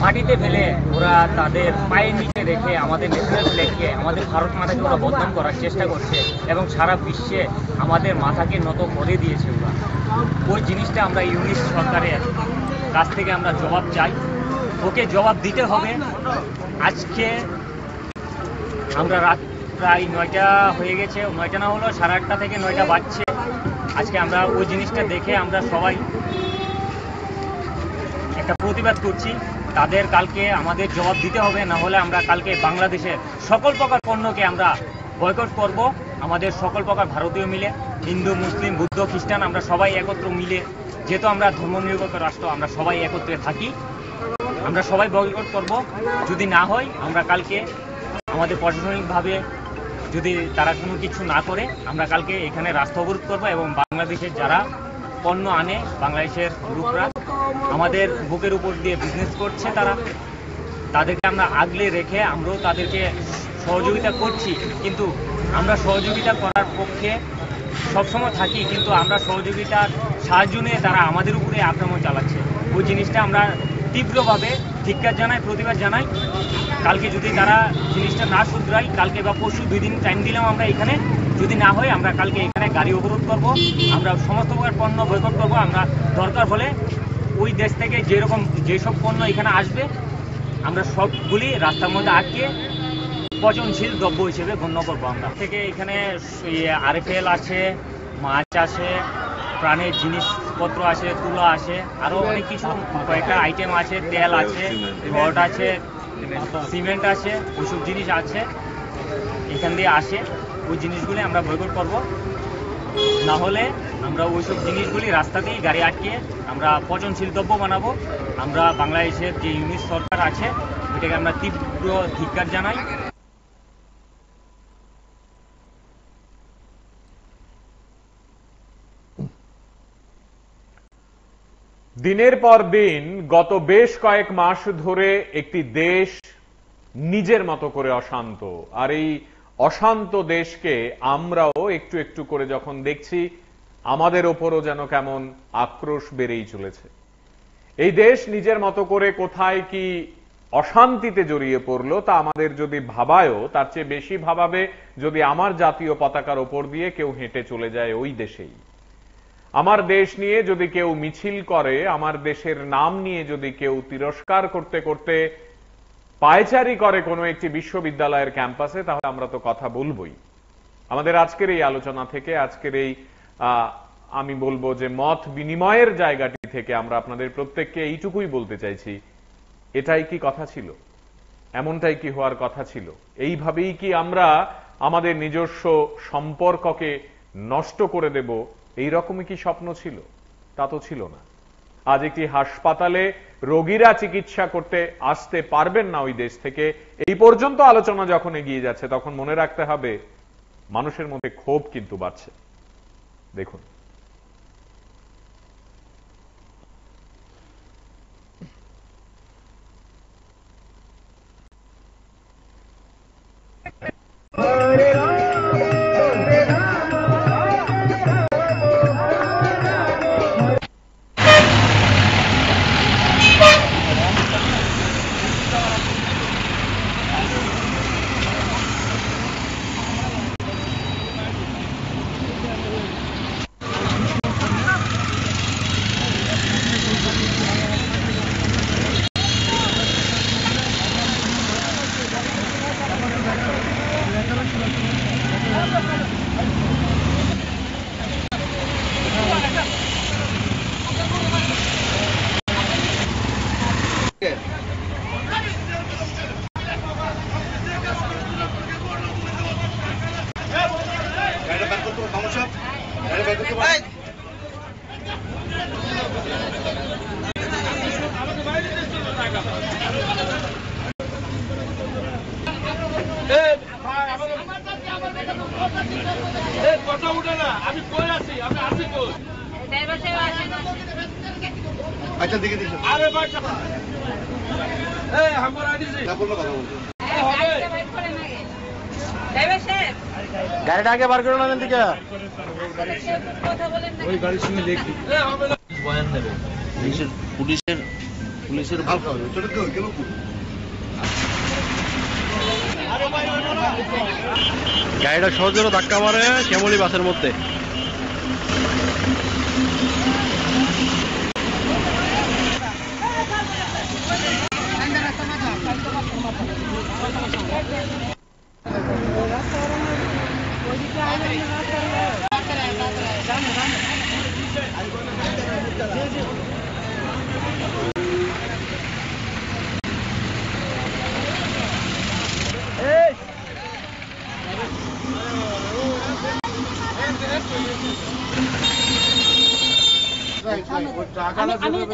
[SPEAKER 3] মাটিতে ফেলে ওরা তাদের পায়ের নিচে রেখে আমাদের ন্যাশনাল ফ্ল্যাগকে, আমাদের ভারত মাতাকে ওরা বদনাম করার চেষ্টা করছে এবং সারা বিশ্বে আমাদের মাথাকে নত করে দিয়েছে ওরা। ওই জিনিসটা আমরা ইউনিট সরকারের কাছ থেকে আমরা জবাব চাই, ওকে জবাব দিতে হবে। আজকে আমরা রাত প্রায় 9টা হয়ে গেছে, 9টা না হলো 8:30 থেকে 9টা বাজছে। আজকে আমরা ওই জিনিসটা দেখে আমরা সবাই একটা প্রতিবাদ করছি। তাদের কালকে আমাদের জবাব দিতে হবে, না হলে আমরা কালকে বাংলাদেশের সকল প্রকার পণ্যকে আমরা বয়কট করব। আমাদের সকল প্রকার ভারতীয় মিলে, হিন্দু, মুসলিম, বুদ্ধ, খ্রিস্টান, আমরা সবাই একত্র মিলে, যেহেতু আমরা ধর্মনিরপেক্ষ রাষ্ট্র, আমরা সবাই একত্রে থাকি, আমরা সবাই বয়কট করব। যদি না হয় আমরা কালকে আমাদের প্রশাসনিকভাবে যদি তারা কোনো কিছু না করে আমরা কালকে এখানে রাস্তা অবরোধ করব এবং বাংলাদেশের যারা পণ্য আনে, বাংলাদেশের লোকরা আমাদের বুকের উপর দিয়ে বিজনেস করছে, তাদেরকে আমরা আগলে রেখে আমরাও তাদেরকে সহযোগিতা করছি। কিন্তু আমরা সহযোগিতা করার পক্ষে সবসময় থাকি, কিন্তু আমরা সহযোগিতার সাহায্য নিয়ে তারা আমাদের উপরে আক্রমণ চালাচ্ছে। ওই জিনিসটা আমরা তীব্রভাবে ধিক্কার জানাই, প্রতিবাদ জানাই। কালকে যদি তারা জিনিসটা না শুধরাই, কালকে বা পরশু 2 দিন টাইম দিলাম আমরা এখানে, যদি না হয় আমরা কালকে এখানে গাড়ি অবরোধ করব, আমরা সমস্ত প্রকার পণ্য বয়কট করব। আমরা দরকার হলে ওই দেশ থেকে যেসব পণ্য এখানে আসবে আমরা সবগুলি রাস্তার মধ্যে আটকে পচনশীল দ্রব্য হিসেবে গণ্য করবো। আমরা থেকে এখানে RFL আছে, মাছ আছে, প্রাণের জিনিসপত্র আছে, তুলা আছে, আরও অনেক কিছু কয়েকটা আইটেম আছে, তেল আছে, রড আছে, সিমেন্ট আছে, ওইসব জিনিস আছে এখান দিয়ে আসে। ওই জিনিসগুলি আমরা বয়কট করব, না হলে আমরা ওইসব জিনিসগুলি রাস্তাতেই গাড়ি আটকে আমরা পচনশীল দ্রব্য বানাবো। আমরা বাংলাদেশের যে ইউনিট সরকার আছে ওইটাকে আমরা তীব্র ধিক্কার জানাই।
[SPEAKER 1] দিনের পর দিন গত বেশ কয়েক মাস ধরে একটি দেশ নিজের মতো করে অশান্ত, আর এই অশান্ত দেশকে আমরাও একটু একটু করে যখন দেখছি আমাদের ওপরও যেন কেমন আক্রোশ বেড়েই চলেছে। এই দেশ নিজের মতো করে কোথায় কি অশান্তিতে জড়িয়ে পড়লো তা আমাদের যদি ভাবায়ও, তার চেয়ে বেশি ভাবাবে যদি আমার জাতীয় পতাকার ওপর দিয়ে কেউ হেঁটে চলে যায় ওই দেশেই। আমার দেশ নিয়ে যদি কেউ মিছিল করে, আমার দেশের নাম নিয়ে যদি কেউ তিরস্কার করতে করতে পায়চারি করে কোনো একটি বিশ্ববিদ্যালয়ের ক্যাম্পাসে, তাহলে আমরা তো কথা বলবোই। আমাদের আজকের এই আলোচনা থেকে, আজকের এই আমি বলবো যে মত বিনিময়ের জায়গাটি থেকে আমরা আপনাদের প্রত্যেককে এইটুকুই বলতে চাইছি, এটাই কি কথা ছিল? এমনটাই কি হওয়ার কথা ছিল? এইভাবেই কি আমরা আমাদের নিজস্ব সম্পর্ককে নষ্ট করে দেব, এইরকমই কি স্বপ্ন ছিল? তা তো ছিল না। আজ একটি হাসপাতালে রোগীরা চিকিৎসা করতে আসতে পারবেন না ওই দেশ থেকে, এই পর্যন্ত আলোচনা যখন এগিয়ে যাচ্ছে, তখন মনে রাখতে হবে মানুষের মধ্যে ক্ষোভ কিন্তু বাড়ছে। দেখুন।
[SPEAKER 6] अच्छा देखिए अरे हमारा
[SPEAKER 2] গাড়িটা আগে বার করো না দিকে
[SPEAKER 6] ওই গাড়ির সঙ্গে দেখি বয়ান নেবে পুলিশের ভালো হবে চলে তো কেন
[SPEAKER 2] গাড়িটা সহজে ধাক্কা মারে কেমনই বাসের মধ্যে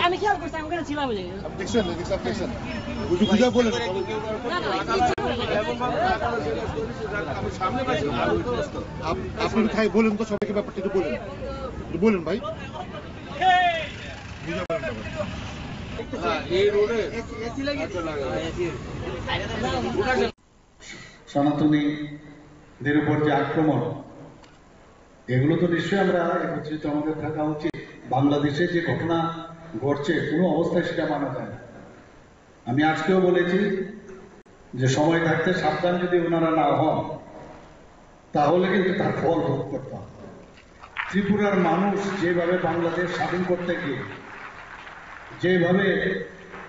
[SPEAKER 12] আমি খেয়াল করছি আমি ওখানে ছিলাম
[SPEAKER 4] দেখছেন বুঝা বলেন আপনি খাই বলেন তো সবাইকে ব্যাপারটা একটু বলেন ভাই সনাতনীদের উপর যে আক্রমণ, এগুলো তো নিশ্চয়ই আমরা একত্রিত আমাদের থাকা উচিত। বাংলাদেশে যে ঘটনা ঘটছে কোনো অবস্থায় সেটা মানা যায় না। আমি আজকেও বলেছি যে সময় থাকতে সাবধান যদি ওনারা না হন তাহলে কিন্তু তার ফল ভোগ করতে হবে। ত্রিপুরার মানুষ যেভাবে বাংলাদেশ স্বাধীন করতে গিয়ে যেভাবে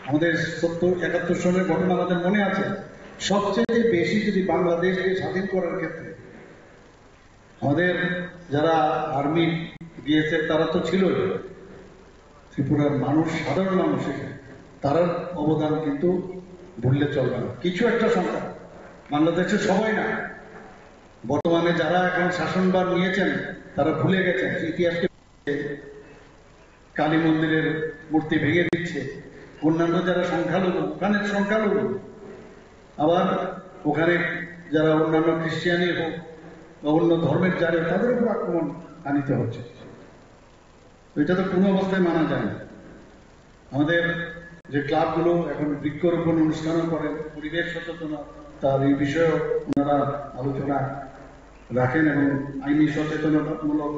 [SPEAKER 4] আমাদের 70-71 সনের ঘটনা আমাদের মনে আছে, সবচেয়ে বেশি যদি বাংলাদেশকে স্বাধীন করার ক্ষেত্রে আমাদের যারা আর্মি বিএসএফ তারা তো ছিলই, ত্রিপুরার মানুষ সাধারণ মানুষ তার অবদান কিন্তু ভুললে চলবে না। কিছু একটা সংখ্যা বাংলাদেশের সবাই না, বর্তমানে যারা এখন শাসনভার নিয়েছেন তারা ভুলে গেছেন ইতিহাসকে। কালী মন্দিরের মূর্তি ভেঙে দিচ্ছে, অন্যান্য যারা সংখ্যালঘু ওখানে সংখ্যালঘু, আবার ওখানে যারা অন্যান্য খ্রিস্টানই হোক বা অন্য ধর্মের যারা তাদের উপর আক্রমণ আনিতে হচ্ছে। এটা তো কোনো অবস্থায় মানা যায় না। আমাদের যে ক্লাবগুলো এখন বৃক্ষরোপণ অনুষ্ঠানও করেন, পরিবেশ সচেতনতা তার এই বিষয়েও ওনারা আলোচনা রাখেন এবং আইনি সচেতনতামূলক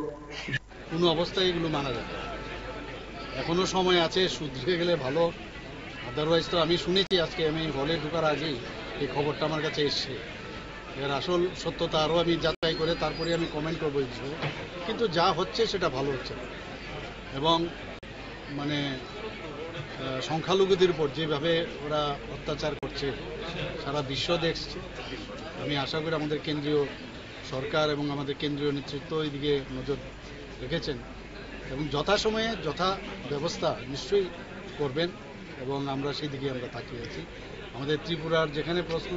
[SPEAKER 5] কোনো অবস্থায় এগুলো মানা যায়। এখনো সময় আছে, শুধরে গেলে ভালো। আদারওয়াইজ তো আমি শুনেছি, আজকে আমি হলে ঢোকার আগেই এই খবরটা আমার কাছে এসছে। এর আসল সত্যতা আরও আমি যাচাই করে তারপরে আমি কমেন্ট করবো এই বিষয়ে। কিন্তু যা হচ্ছে সেটা ভালো হচ্ছে এবং মানে সংখ্যালঘুদের উপর যেভাবে ওরা অত্যাচার করছে সারা বিশ্ব দেখছে। আমি আশা করি আমাদের কেন্দ্রীয় সরকার এবং আমাদের কেন্দ্রীয় নেতৃত্ব এইদিকে নজর রেখেছেন এবং যথাসময়ে যথা ব্যবস্থা নিশ্চয়ই করবেন এবং আমরা সেই দিকে আমরা তাকিয়ে আছি। আমাদের ত্রিপুরার যেখানে প্রশ্ন,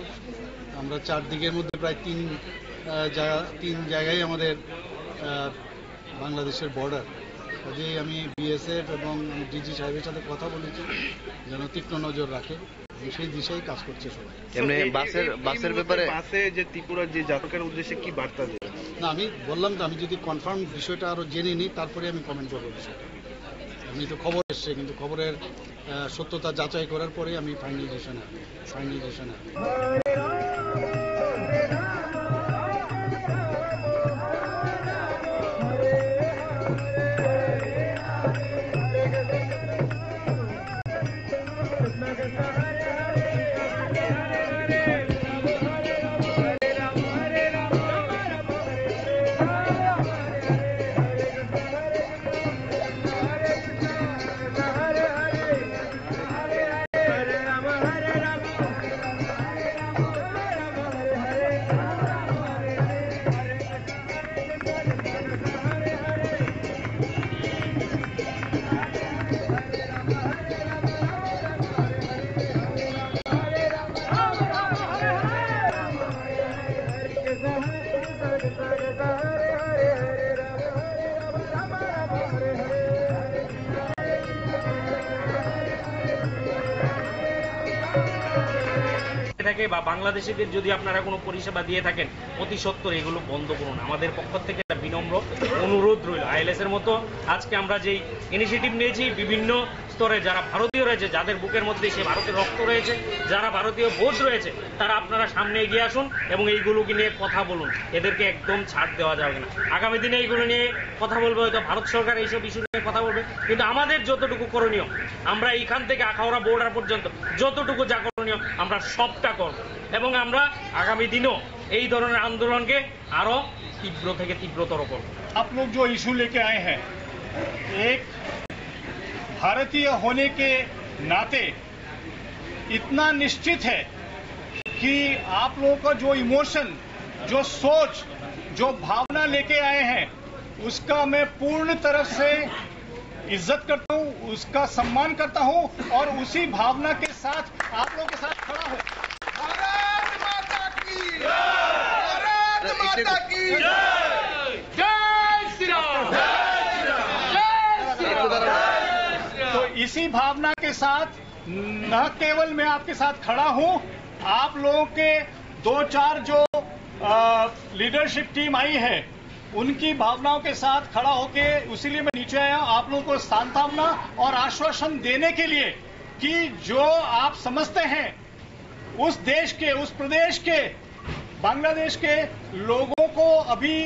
[SPEAKER 5] আমরা 4 দিকের মধ্যে প্রায় 3 জায়গায় আমাদের বাংলাদেশের বর্ডার। কাজেই আমি বিএসএফ এবং ডিজি সাহেবের সাথে কথা বলেছি যেন তীক্ষ্ণ নজর রাখে এবং সেই দিশেই কাজ করছে সবাই।
[SPEAKER 6] বাসের ব্যাপারে বাসে যে ত্রিপুরার যে যাত্রীর উদ্দেশ্যে কি বার্তা দেবেন?
[SPEAKER 5] না আমি বললাম তো, আমি যদি কনফার্ম বিষয়টা আরো জেনে নিই তারপরে আমি কমেন্ট করবো বিষয়টা। এমনি তো খবর এসছে, কিন্তু খবরের সত্যতা যাচাই করার পরে আমি ফাইনাল ডিসিশন
[SPEAKER 7] থাকে বা বাংলাদেশিদের যদি আপনারা কোনো পরিষেবা দিয়ে থাকেন অতি সত্বর এগুলো বন্ধ করুন। আমাদের পক্ষ থেকে একটা বিনম্র অনুরোধ রইল। আইএলএস এর মতো আজকে আমরা যেই ইনিশিয়েটিভ নিয়েছি, বিভিন্ন স্তরে যারা ভারতীয় রয়েছে, যাদের বুকের মধ্যে সে ভারতের রক্ত রয়েছে, যারা ভারতীয় বোধ রয়েছে, তারা আপনারা সামনে এগিয়ে আসুন এবং এইগুলোকে নিয়ে কথা বলুন। এদেরকে একদম ছাড় দেওয়া যাবে না। আগামী দিনে এইগুলো নিয়ে কথা বলবে, হয়তো ভারত সরকার এইসব ইস্যু নিয়ে কথা বলবে, কিন্তু আমাদের যতটুকু করণীয়, আমরা এইখান থেকে আখাউড়া বর্ডার পর্যন্ত যতটুকু যা করণীয় আমরা সবটা করব এবং আমরা আগামী দিনও এই ধরনের আন্দোলনকে আরো তীব্র থেকে তীব্রতর করব।
[SPEAKER 8] आप लोग जो इशू लेके आए हैं, एक भारतीय होने के नाते इतना निश्चित है कि आप लोगों का जो इमोशन, जो सोच, जो भावना लेके आए हैं, उसका मैं पूर्ण तरह से इज्जत करता हूं, उसका सम्मान करता हूं और उसी भावना के साथ आप लोगों के साथ खड़ा हूं। भारत माता की जय! भारत माता की जय! जय श्री राम! जय श्री राम! तो इसी भावना के साथ न केवल मैं आपके साथ खड़ा हूं, आप लोगों के 2-4 जो लीडरशिप टीम आई है, उनकी भावनाओं के साथ खड़ा होके इसीलिए मैं नीचे आया आप लोगों को सांत्वना और आश्वासन देने के लिए कि जो आप समझते हैं उस देश के, उस प्रदेश के, बांग्लादेश के लोगों को अभी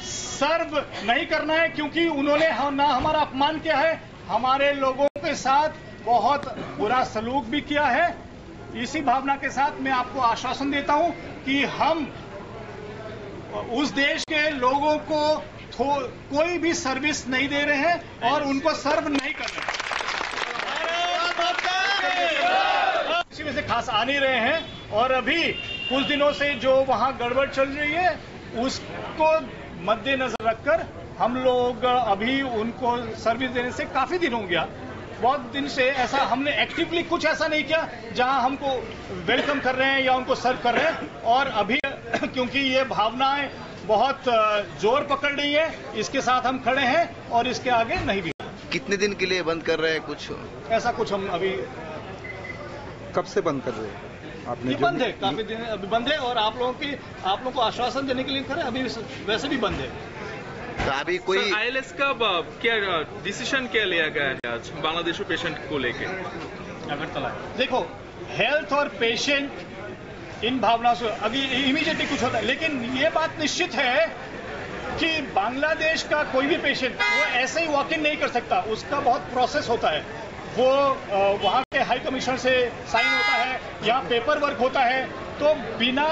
[SPEAKER 8] सर्व नहीं करना है, क्योंकि उन्होंने ना हमारा अपमान किया है, हमारे लोगों के साथ बहुत बुरा सलूक भी किया है। इसी भावना के साथ मैं आपको आश्वासन देता हूं कि हम उस देश के लोगों को कोई भी सर्विस नहीं दे रहे हैं और उनको सर्व नहीं कर रहे हैं। इसी में से खास आ नहीं रहे हैं और अभी कुछ दिनों से जो वहां गड़बड़ चल रही है उसको मद्देनजर रखकर हम लोग अभी उनको सर्विस देने से काफी दिन हो गया, बहुत दिन से ऐसा हमने एक्टिवली कुछ ऐसा नहीं किया जहां हमको वेलकम कर रहे हैं या उनको सर्व कर रहे हैं। और अभी क्योंकि ये भावनाएं बहुत जोर पकड़ रही है, इसके साथ हम खड़े हैं और इसके आगे नहीं भी।
[SPEAKER 6] कितने दिन के लिए बंद कर रहे हैं? कुछ
[SPEAKER 8] ऐसा कुछ हम अभी
[SPEAKER 9] कब से बंद कर रहे हैं आपने?
[SPEAKER 8] बंद है, काफी दिन अभी बंद है और आप लोगों को आश्वासन देने के लिए खड़े, अभी वैसे भी बंद है।
[SPEAKER 6] तो अभी कोई
[SPEAKER 10] आईएलएस का क्या डिसीजन क्या लिया गया है आज बांग्लादेशी पेशेंट को लेके?
[SPEAKER 8] अगरतला देखो, हेल्थ और पेशेंट इन भावना से अभी इमीडिएटली कुछ होता है, लेकिन ये बात निश्चित है कि बांग्लादेश का कोई भी पेशेंट वो ऐसे ही वॉक इन नहीं कर सकता, उसका बहुत प्रोसेस होता है। वो वहाँ के हाई कमिश्नर से साइन होता है, यहाँ पेपर वर्क होता है, तो बिना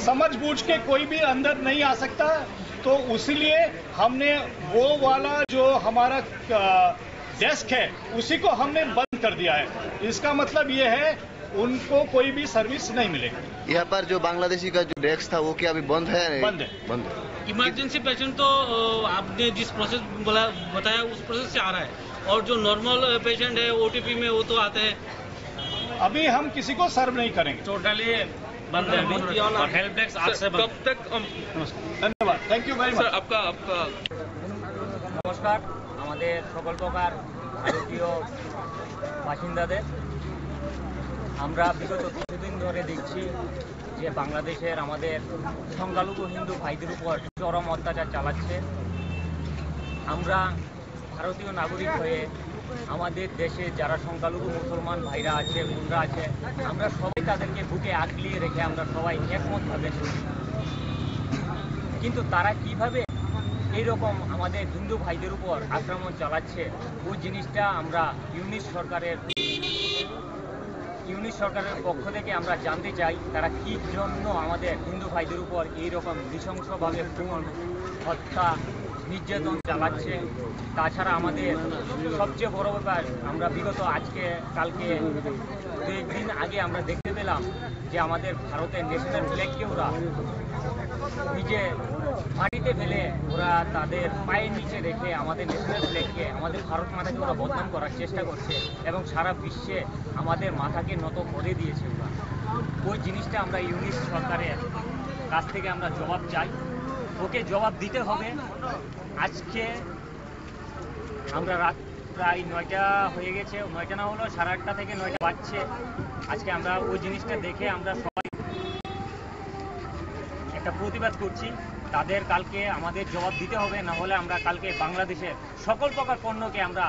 [SPEAKER 8] समझ बूझ के कोई भी अंदर नहीं आ सकता। तो उसीलिए हमने वो वाला जो हमारा डेस्क है उसी को हमने बंद कर दिया है। इसका मतलब ये है उनको कोई भी सर्विस नहीं मिलेगी।
[SPEAKER 6] यहाँ पर जो बांग्लादेशी का जो डेस्क था वो क्या अभी बंद है?
[SPEAKER 8] बंद है,
[SPEAKER 6] बंद है।
[SPEAKER 11] इमरजेंसी पेशेंट तो आपने जिस प्रोसेस बताया उस प्रोसेस से आ रहा है, और जो नॉर्मल पेशेंट है ओटीपी में वो तो आते हैं।
[SPEAKER 8] अभी हम किसी को सर्व नहीं करेंगे,
[SPEAKER 7] टोटली बंद है और हेल्प डेस्क आज से
[SPEAKER 10] कब तक?
[SPEAKER 8] धन्यवाद, थैंक यू वेरी मच।
[SPEAKER 10] आपका
[SPEAKER 3] নমস্কার আমাদের সকল প্রকার ভারতীয় বাসিন্দাদের, আমরা বিগত কিছুদিন ধরে দেখছি যে বাংলাদেশের আমাদের সংখ্যালঘু হিন্দু ভাইদের উপর চরম অত্যাচার চালাচ্ছে। আমরা ভারতীয় নাগরিক হয়ে আমাদের দেশে যারা সংখ্যালঘু মুসলমান ভাইরা আছে, বোনরা আছে, আমরা সবাই তাদেরকে বুকে আগলিয়ে রেখে আমরা সবাই একমতভাবে চলি। কিন্তু তারা কিভাবে এইরকম আমাদের হিন্দু ভাইদের উপর আক্রমণ চালাচ্ছে, ওই জিনিসটা আমরা ইউনিট সরকারের পক্ষ থেকে আমরা জানতে চাই তারা কি জন্য আমাদের হিন্দু ভাইদের উপর এইরকম নৃশংসভাবে খুন, হত্যা, নির্যাতন চালাচ্ছে। তাছাড়া আমাদের সবচেয়ে বড় ব্যাপার, আমরা বিগত কালকে 2 দিন আগে আমরা দেখতে পেলাম যে আমাদের ভারতের ন্যাশনাল ফ্ল্যাগকে ওরা নিজে মাটিতে ফেলে ওরা তাদের পায়ের নিচে রেখে আমাদের ন্যাশনাল ফ্ল্যাগকে, আমাদের ভারত মাতাকে ওরা বদনাম করার চেষ্টা করছে এবং সারা বিশ্বে আমাদের মাথাকে নত করে দিয়েছে ওরা। ওই জিনিসটা আমরা ইউনিট সরকারের কাছ থেকে আমরা জবাব চাই, ওকে জবাব দিতে হবে। আজকে আমরা রাত প্রায় 9টা হয়ে গেছে, 9টা না হলো 8:30 থেকে 9টা বাজছে। আজকে আমরা ওই জিনিসটা দেখে আমরা সবাই একটা প্রতিবাদ করছি। তাদের কালকে আমাদের জবাব দিতে হবে, না হলে আমরা কালকে বাংলাদেশের সকল প্রকার পণ্যকে আমরা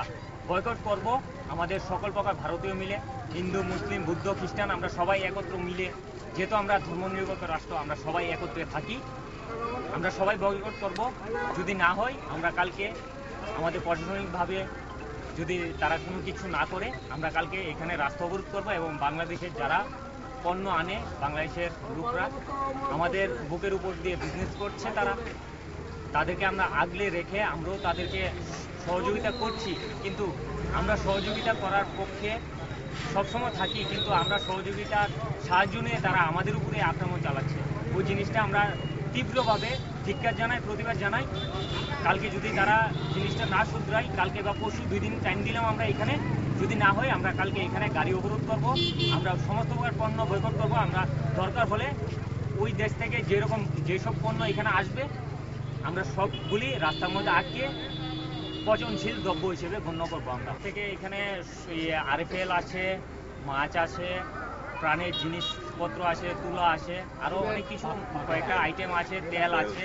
[SPEAKER 3] বয়কট করব। আমাদের সকল প্রকার ভারতীয় মিলে, হিন্দু, মুসলিম, বৌদ্ধ, খ্রিস্টান, আমরা সবাই একত্র মিলে, যেহেতু আমরা ধর্মনিরপেক্ষ রাষ্ট্র, আমরা সবাই একত্রে থাকি, আমরা সবাই বয়কট করব। যদি না হয় আমরা কালকে আমাদের প্রশাসনিকভাবে যদি তারা কোনো কিছু না করে আমরা কালকে এখানে রাস্তা অবরোধ করবো এবং বাংলাদেশের যারা পণ্য আনে, বাংলাদেশের লোকরা আমাদের বুকের উপর দিয়ে বিজনেস করছে, তাদেরকে আমরা আগলে রেখে আমরাও তাদেরকে সহযোগিতা করছি। কিন্তু আমরা সহযোগিতা করার পক্ষে সবসময় থাকি, কিন্তু আমরা সহযোগিতার সাহায্য নিয়ে তারা আমাদের উপরে আক্রমণ চালাচ্ছে। ওই জিনিসটা আমরা তীব্রভাবে ধিক্কার জানাই, প্রতিবাদ জানাই। কালকে যদি তারা জিনিসটা না শুধরায়, কালকে বা পরশু 2 দিন টাইম দিলাম আমরা এখানে, যদি না হয় আমরা কালকে এখানে গাড়ি অবরোধ করব, আমরা সমস্ত প্রকার পণ্য বয়কট করব। আমরা দরকার হলে ওই দেশ থেকে যেসব পণ্য এখানে আসবে আমরা সবগুলি রাস্তার মধ্যে আটকে পচনশীল দ্রব্য হিসেবে গণ্য করবো। আমরা থেকে এখানে RFL আছে, মাছ আছে, প্রাণের জিনিসপত্র আছে, তুলা আছে, আরও অনেক কিছু কয়েকটা আইটেম আছে, তেল আছে,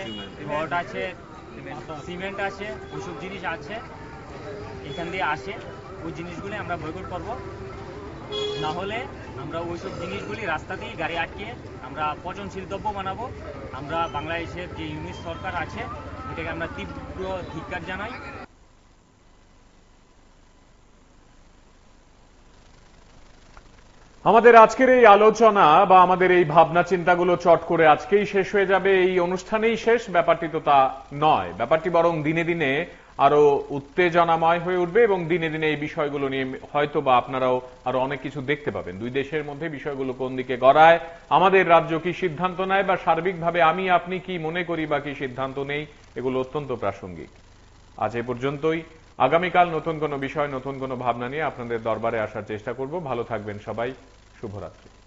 [SPEAKER 3] রড আছে, সিমেন্ট আছে, ওইসব জিনিস আছে এখান দিয়ে আসে। ওই জিনিসগুলি আমরা বয়কট করব, না হলে আমরা ওইসব জিনিসগুলি রাস্তাতেই গাড়ি আটকে আমরা পচনশীল দ্রব্য বানাবো। আমরা বাংলাদেশের যে ইউনিট সরকার আছে এটাকে আমরা তীব্র ধিক্কার জানাই।
[SPEAKER 1] আমাদের আজকের এই আলোচনা বা আমাদের এই ভাবনা চিন্তাগুলো চট করে আজকেই শেষ হয়ে যাবে, এই অনুষ্ঠানেই শেষ, ব্যাপারটি তো তা নয়। ব্যাপারটি বরং দিনে দিনে আরো উত্তেজনাময় হয়ে উঠবে এবং দিনে দিনে এই বিষয়গুলো নিয়ে হয়তো বা আপনারাও আরো অনেক কিছু দেখতে পাবেন। 2 দেশের মধ্যে বিষয়গুলো কোন দিকে গড়ায়, আমাদের রাজ্য কি সিদ্ধান্ত নেয়, বা সার্বিকভাবে আমি আপনি কি মনে করি বা কি সিদ্ধান্ত নেই, এগুলো অত্যন্ত প্রাসঙ্গিক। আজ এ পর্যন্তই। আগামীকাল নতুন কোনো বিষয়, নতুন কোনো ভাবনা নিয়ে আপনাদের দরবারে আসার চেষ্টা করব। ভালো থাকবেন সবাই। শুভরাত্রি।